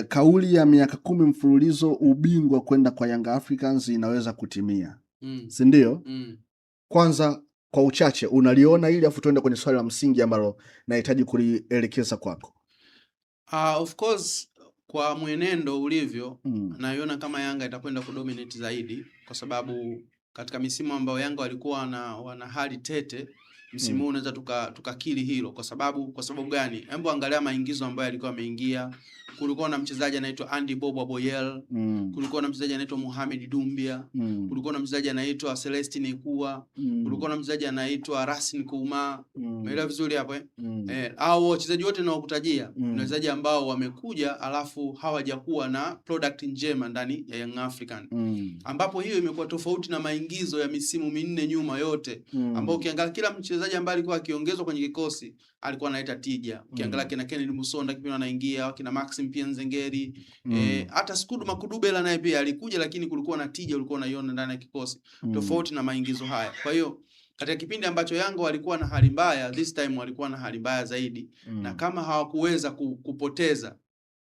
kauli ya miaka 10 mfululizo ubingwa kwenda kwa Young Africans inaweza kutimia, si ndio? Kwanza kwa uchache unaliona ili afu tuende kwenye swali la msingi ambalo nahitaji kulielekeza kwako. Of course kwa mwenendo ulivyo naiona kama Yanga itakwenda kudominate zaidi, kwa sababu katika misimu ambayo Yanga walikuwa wana hali tete, msimu huu unaweza tukakili hilo. Kwa sababu gani? Hebu angalia maingizo ambayo yalikuwa yameingia. Kulikuwa na mchezaji anaitwa Andy Bobo Boyel, kulikuwa na mchezaji anaitwa Mohamed Dumbia, kulikuwa na mchezaji anaitwa Celestine Ikua, kulikuwa na mchezaji anaitwa Rasin Kouma. Umeelewa vizuri hapo au wachezaji wote nawakutajia ni wachezaji ambao wamekuja alafu hawajakuwa na product njema ndani ya Young African. Ambapo hiyo imekuwa tofauti na maingizo ya misimu minne nyuma yote, ambao ukiangalia kila mchezaji ambaye alikuwa akiongezwa kwenye kikosi alikuwa analeta tija. Ukiangalia kina Kennedy Musonda kipindi anaingia, kina Maxim pia Nzengeri, hata Skudu Makudubela naye pia alikuja, lakini kulikuwa na tija ulikuwa unaiona ndani ya kikosi tofauti na maingizo haya. Kwa hiyo katika kipindi ambacho Yanga walikuwa na hali mbaya, this time walikuwa na hali mbaya zaidi. Na kama hawakuweza kupoteza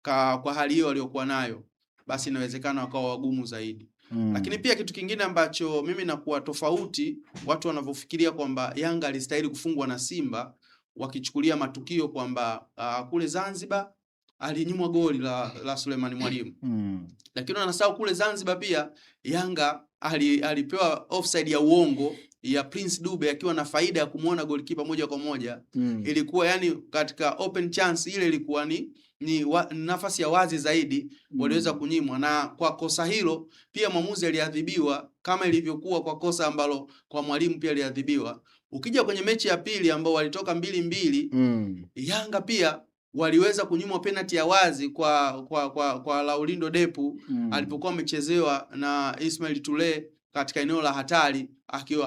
kwa hali hiyo waliokuwa nayo, basi inawezekana wakawa wagumu zaidi. Lakini pia kitu kingine ambacho mimi nakuwa tofauti watu wanavyofikiria kwamba Yanga alistahili kufungwa na Simba, wakichukulia matukio kwamba kule Zanzibar alinyimwa goli la Suleiman Mwalimu. Lakini wanasahau kule Zanzibar pia Yanga alipewa offside ya uongo ya Prince Dube akiwa na faida ya kumuona goalkeeper moja kwa moja. Ilikuwa yani katika open chance ile ilikuwa ni nafasi ya wazi zaidi, waliweza kunyimwa, na kwa kosa hilo pia mwamuzi aliadhibiwa kama ilivyokuwa kwa kosa ambalo kwa Mwalimu pia aliadhibiwa. Ukija kwenye mechi ya pili ambao walitoka 2-2, Yanga pia waliweza kunyimwa penalty ya wazi kwa Laulindo Depu alipokuwa amechezewa na Ismail Tule katika eneo la hatari,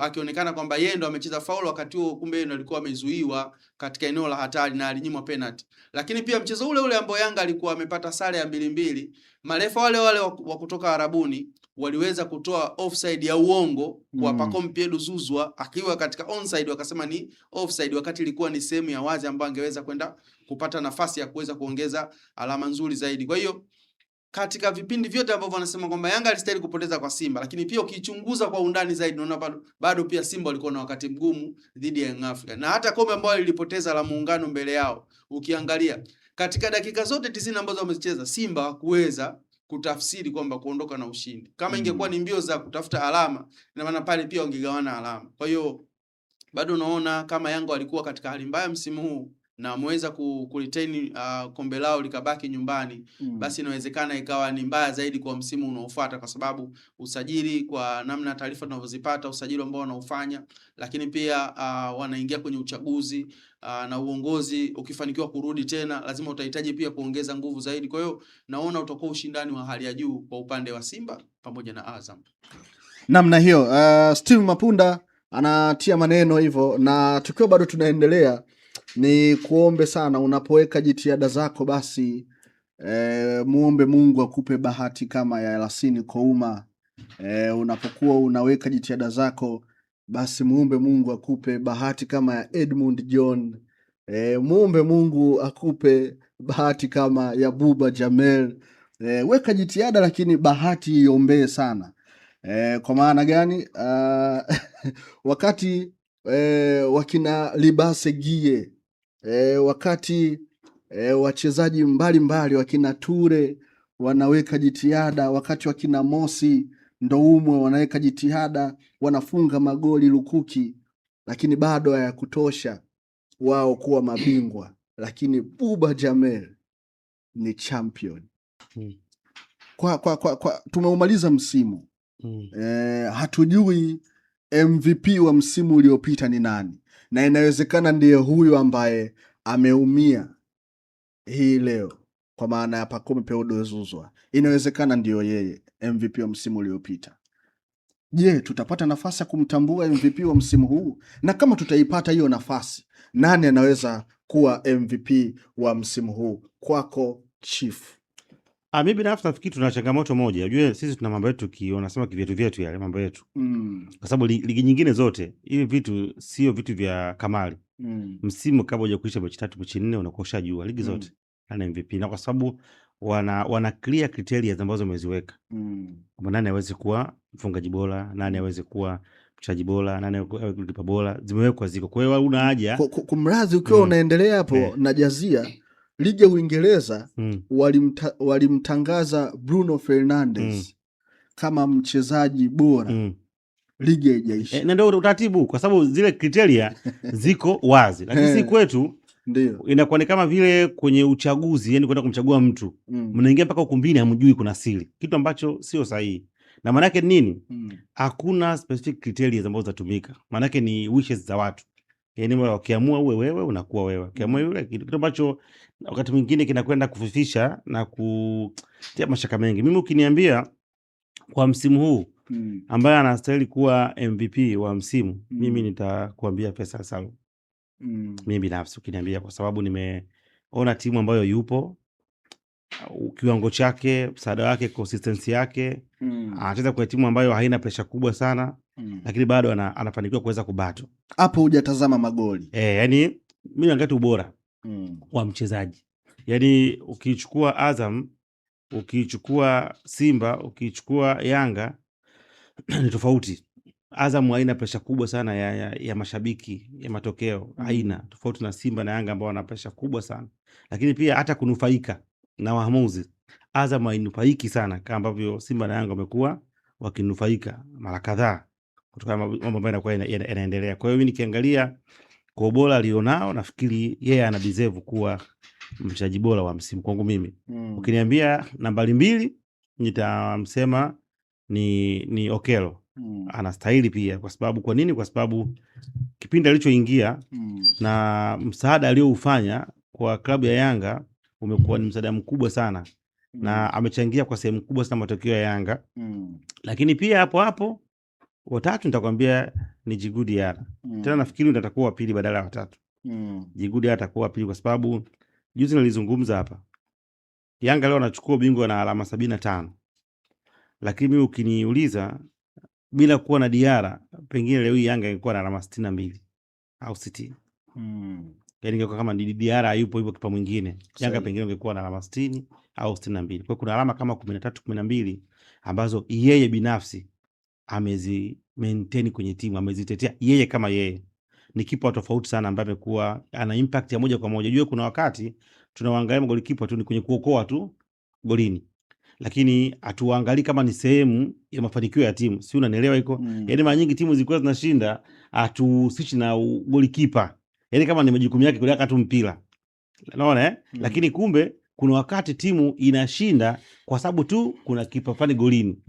akionekana kwamba yeye ndo amecheza faulu wakati huo, kumbe yeye ndo alikuwa amezuiwa katika eneo la hatari na alinyimwa penalty. Lakini pia mchezo ule ambao Yanga alikuwa amepata sare ya 2-2, marefa wale wa kutoka Arabuni waliweza kutoa offside ya uongo kwa Pacome Pedro Zuzwa akiwa katika onside, wakasema ni offside wakati ilikuwa ni sehemu ya wazi ambayo angeweza kwenda kupata nafasi ya kuweza kuongeza alama nzuri zaidi. Kwa hiyo katika vipindi vyote ambavyo wanasema kwamba Yanga alistahili kupoteza kwa Simba, lakini pia ukichunguza kwa undani zaidi unaona bado pia Simba walikuwa na wakati mgumu dhidi ya Young Africa. Na hata kombe ambalo lilipoteza la Muungano mbele yao, ukiangalia katika dakika zote 90 ambazo wamezicheza, Simba hakuweza kutafsiri kwamba kuondoka na ushindi. Kama ingekuwa ni mbio za kutafuta alama, ina maana pale pia wangegawana alama. Kwa hiyo bado unaona kama Yanga walikuwa katika hali mbaya msimu huu na wameweza kuretain kombe lao likabaki nyumbani, basi inawezekana ikawa ni mbaya zaidi kwa msimu unaofuata, kwa sababu usajili, kwa namna taarifa tunavyozipata, usajili ambao wanaofanya, lakini pia wanaingia kwenye uchaguzi na uongozi ukifanikiwa kurudi tena, lazima utahitaji pia kuongeza nguvu zaidi. Kwa hiyo naona utakuwa ushindani wa hali ya juu kwa upande wa Simba pamoja na Azam. Namna hiyo Steve Mapunda anatia maneno hivyo, na tukiwa bado tunaendelea ni kuombe sana unapoweka jitihada zako, basi muombe Mungu akupe bahati kama ya Yasin Kouma. Unapokuwa unaweka jitihada zako, basi muombe Mungu akupe bahati kama ya Edmund John. Muombe Mungu akupe bahati kama ya Buba Jamel. Weka jitihada, lakini bahati iombee sana. Kwa maana gani? Wakati wakina Libase Gie, wakati wachezaji mbalimbali wakina Ture wanaweka jitihada, wakati wakina Mosi Ndoumwe wanaweka jitihada, wanafunga magoli lukuki, lakini bado hayakutosha wao kuwa mabingwa. Lakini Buba Jamel ni champion. Tumeumaliza msimu. Hatujui MVP wa msimu uliopita ni nani, na inawezekana ndiye huyu ambaye ameumia hii leo, kwa maana ya Pacome Pedro Zuzwa. Inawezekana ndiyo yeye MVP wa msimu uliopita. Je, tutapata nafasi ya kumtambua MVP wa msimu huu? Na kama tutaipata hiyo nafasi, nani anaweza kuwa MVP wa msimu huu kwako, Chief? Mimi binafsi nafikiri tuna changamoto moja. Unajua sisi tuna mambo yetu wanasema kivyetu vyetu, yale mambo yetu. Kwa sababu ligi nyingine zote hivi vitu sio vitu vya kamari. Msimu kabla hujakuisha mechi 3 mechi 4 unakuwa ushajua ligi zote. nani MVP, na kwa sababu wana clear criteria ambazo wameziweka. Kwamba nani aweze kuwa mfungaji bora, nani aweze kuwa mchezaji bora, nani awe golikipa bora, zimewekwa ziko. Kwa hiyo una haja kumradhi ukiwa unaendelea hapo na jazia ligi ya Uingereza walimtangaza Bruno Fernandes kama mchezaji bora ligi haijaisha. Na ndio utaratibu, kwa sababu zile criteria ziko wazi, lakini si kwetu. Ndio inakuwa ni kama vile kwenye uchaguzi, yani kwenda kumchagua mtu mnaingia mpaka ukumbini hamjui kuna siri, kitu ambacho sio sahihi. Na maana yake nini? Hakuna specific criteria ambazo zatumika, maana yake ni wishes za watu. Yani wakiamua wewe unakuwa wewe, ukiamua yule, kitu ambacho wakati mwingine kinakwenda kufifisha na kutia mashaka mengi. Mimi ukiniambia kwa msimu huu ambaye anastahili kuwa MVP wa msimu, mimi nitakuambia Faisal Salum. Mimi binafsi ukiniambia, kwa sababu nimeona timu ambayo yupo, kiwango chake, msaada wake, consistency yake, anacheza kwa timu ambayo haina pressure kubwa sana, lakini bado anafanikiwa kuweza kubato. Hapo hujatazama magoli. Yani mimi naangalia ubora wa mchezaji. Yani ukichukua Azam, ukichukua Simba, ukichukua Yanga ni tofauti. Azam haina presha kubwa sana ya mashabiki ya matokeo, haina, tofauti na Simba na Yanga ambao wana presha kubwa sana. Lakini pia hata kunufaika na waamuzi, Azam hainufaiki sana kama ambavyo Simba na Yanga wamekuwa wakinufaika mara kadhaa kutokana na mambo ambayo yanakuwa yanaendelea. Kwa hiyo mimi nikiangalia kwa ubora alionao, nafikiri yeye ana deserve kuwa mchezaji bora wa msimu kwangu mimi. Ukiniambia nambari 2 nitamsema ni Okello. Anastahili pia. Kwa sababu kwa nini? Kwa sababu kipindi alichoingia na msaada alioufanya kwa klabu ya Yanga umekuwa ni msaada mkubwa sana, na amechangia kwa sehemu kubwa sana matokeo ya Yanga. Lakini pia hapo watatu nitakwambia ni Djigui Diarra. Tena nafikiri atakuwa wa pili badala ya watatu. Djigui Diarra atakuwa wa pili kwa sababu juzi nilizungumza hapa, Yanga leo anachukua ubingwa na alama 75. Lakini mimi ukiniuliza, bila kuwa na Diarra pengine leo Yanga ingekuwa na alama 62 au 60. Yani ingekuwa kama Diarra hayupo hivyo kipa mwingine, Yanga pengine ingekuwa na alama 60 au 62. Kwa kuna alama kama 13 12 ambazo yeye binafsi amezi maintain kwenye timu, amezitetea yeye kama yeye. Ni kipa tofauti sana ambaye amekuwa ana impact ya moja kwa moja. Unajua kuna wakati tunawaangalia magolikipa tu ni kwenye kuokoa tu golini, lakini hatuangalii kama ni sehemu ya mafanikio ya timu. Si unanielewa iko? Yaani mara nyingi timu zilikuwa zinashinda hatusichi na golikipa. Yaani kama ni majukumu yake kulia tu mpira. Unaona Lakini kumbe kuna wakati timu inashinda kwa sababu tu kuna kipa fulani golini.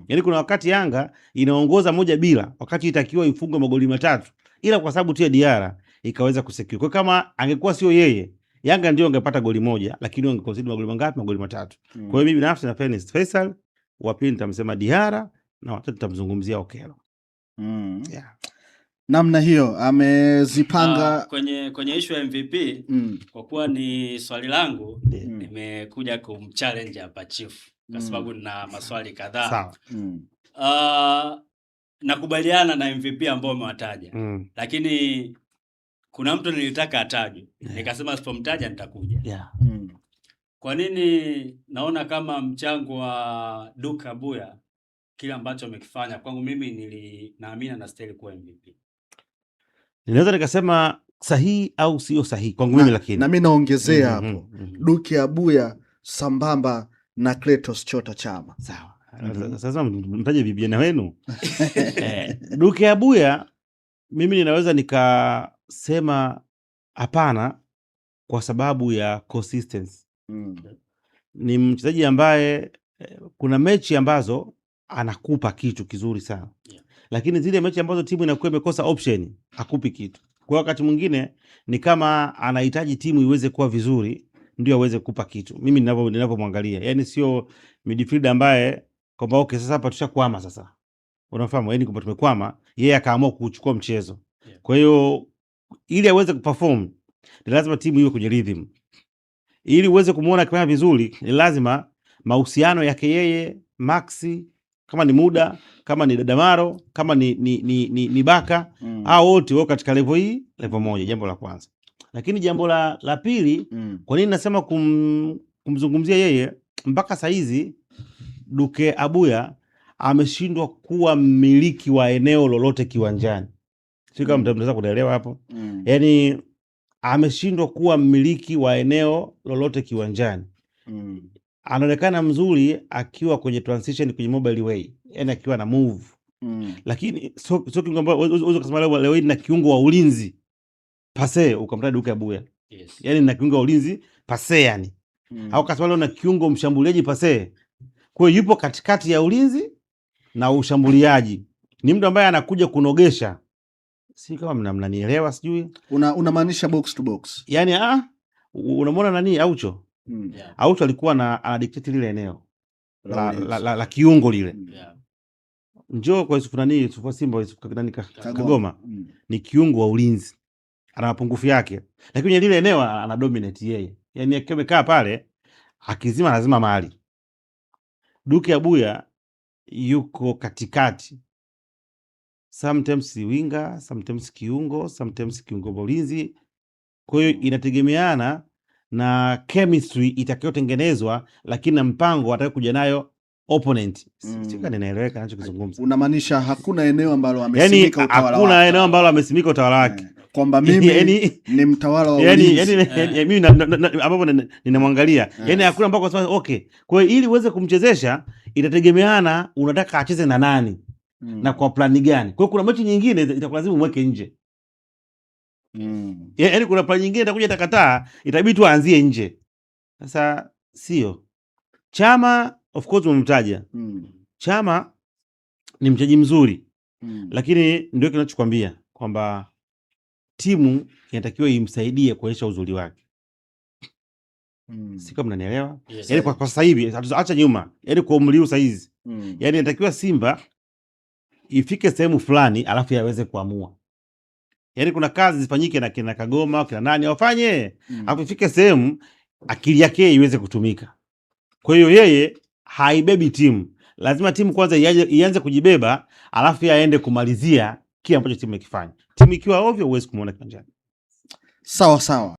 Yaani kuna wakati Yanga inaongoza 1-0 wakati itakiwa ifunge magoli 3, ila kwa sababu tu ya Diarra ikaweza kusecure. Kwa kama angekuwa sio yeye, Yanga ndio angepata goli 1, lakini wangeconcede magoli mangapi? Magoli 3. Kwa hiyo mimi binafsi na fairness Faisal, wa pili nitamsema Diarra, na watatu nitamzungumzia Okello. Namna hiyo amezipanga kwenye issue ya MVP. Kwa kuwa ni swali langu, nimekuja kumchallenge hapa Chief kwa sababu nina maswali kadhaa. Sawa. Nakubaliana na MVP ambao umewataja. Lakini kuna mtu nilitaka atajwe. Nikasema sipomtaja nitakuja. Kwa nini naona kama mchango wa Duke Abuya kile ambacho amekifanya kwangu mimi naamini na stahili kuwa MVP. Ninaweza nikasema sahihi au sio sahihi kwangu mimi, lakini na mimi naongezea hapo Duke Abuya sambamba na Clatous Chota Chama. Sawa. Sasa mtaje vijana wenu. Duke Abuya mimi ninaweza nikasema hapana kwa sababu ya consistency. Ni mchezaji ambaye kuna mechi ambazo anakupa kitu kizuri sana. Lakini zile mechi ambazo timu inakuwa imekosa option, hakupi kitu. Kwa wakati mwingine ni kama anahitaji timu iweze kuwa vizuri ndio aweze kukupa kitu. Mimi ninapomwangalia, yani sio midfielder ambaye kwamba okay sasa hapa tushakwama sasa. Unafahamu, yani kwamba tumekwama, yeye akaamua kuchukua mchezo. Kwa hiyo ili aweze kuperform ni lazima timu iwe kwenye rhythm. Ili uweze kumuona akifanya vizuri ni lazima mahusiano yake yeye, Maxi, kama ni Muda, kama ni Dadamaro, kama ni Baka, hao wote wao katika level hii, level moja, jambo la kwanza. Lakini jambo la pili, kwa nini nasema kumzungumzia yeye, mpaka saizi Duke Abuya ameshindwa kuwa mmiliki wa eneo lolote kiwanjani. Sio kama mtaweza kuelewa hapo. Yaani ameshindwa kuwa mmiliki wa eneo lolote kiwanjani. Anaonekana mzuri akiwa kwenye transition kwenye mobile way, yaani akiwa na move. Lakini sio kiungo ambacho unaweza kusema leo na kiungo wa ulinzi pase ukamtaja Duke Abuya. Yes. Yaani na kiungo wa ulinzi pase yani. Au kasema leo na kiungo mshambuliaji pase. Kwa hiyo yupo katikati ya ulinzi na ushambuliaji. Ni mtu ambaye anakuja kunogesha. Si kama mnanielewa sijui. Unamaanisha box to box. Yaani unamwona nani Aucho? Yeah. Aucho alikuwa ana dictate lile eneo la kiungo lile. Yeah. Njoo kwa Yusuf Simba Kagoma. Ni kiungo wa ulinzi. Ana mapungufu yake. Lakini kwenye lile eneo ana dominate yeye. Yaani akiwa amekaa pale akizima lazima mahali. Duke Abuya yuko katikati. Sometimes winga, sometimes kiungo, sometimes kiungo ulinzi. Kwa hiyo inategemeana na chemistry itakayotengenezwa, lakini na mpango atakayokuja nayo opponent. Sika ninaeleweka ninachokizungumza. Unamaanisha hakuna eneo ambalo amesimika utawala wake. Hakuna eneo ambalo amesimika utawala wake. Kwamba mimi ni mtawala wa ulinzi. Mimi ambapo ninamwangalia. Yaani hakuna ambako sema okay. Kwa hiyo ili uweze kumchezesha itategemeana unataka acheze na nani. Na kwa plani gani. Kwa hiyo kuna mechi nyingine itakulazimu mweke nje. Yaani kuna plani nyingine itakuja itakataa, itabidi tu aanzie nje. Sasa sio. Chama of course umemtaja. Chama ni mchezaji mzuri. Lakini ndio kinachokuambia kwamba timu inatakiwa imsaidie kuonyesha uzuri wake. Si kama mnanielewa? Yes, yaani kwa sasa hivi acha nyuma. Yaani kwa umri huu sasa hizi. Yaani inatakiwa Simba ifike sehemu fulani alafu yaweze kuamua. Yaani kuna kazi zifanyike na kina Kagoma, kina nani wafanye. Alafu ifike sehemu akili yake iweze kutumika. Kwa hiyo yeye haibebi timu. Lazima timu kwanza ianze kujibeba alafu aende kumalizia kile ambacho timu ikifanya. Timu ikiwa ovyo huwezi kumuona kiwanjani. Sawa sawa.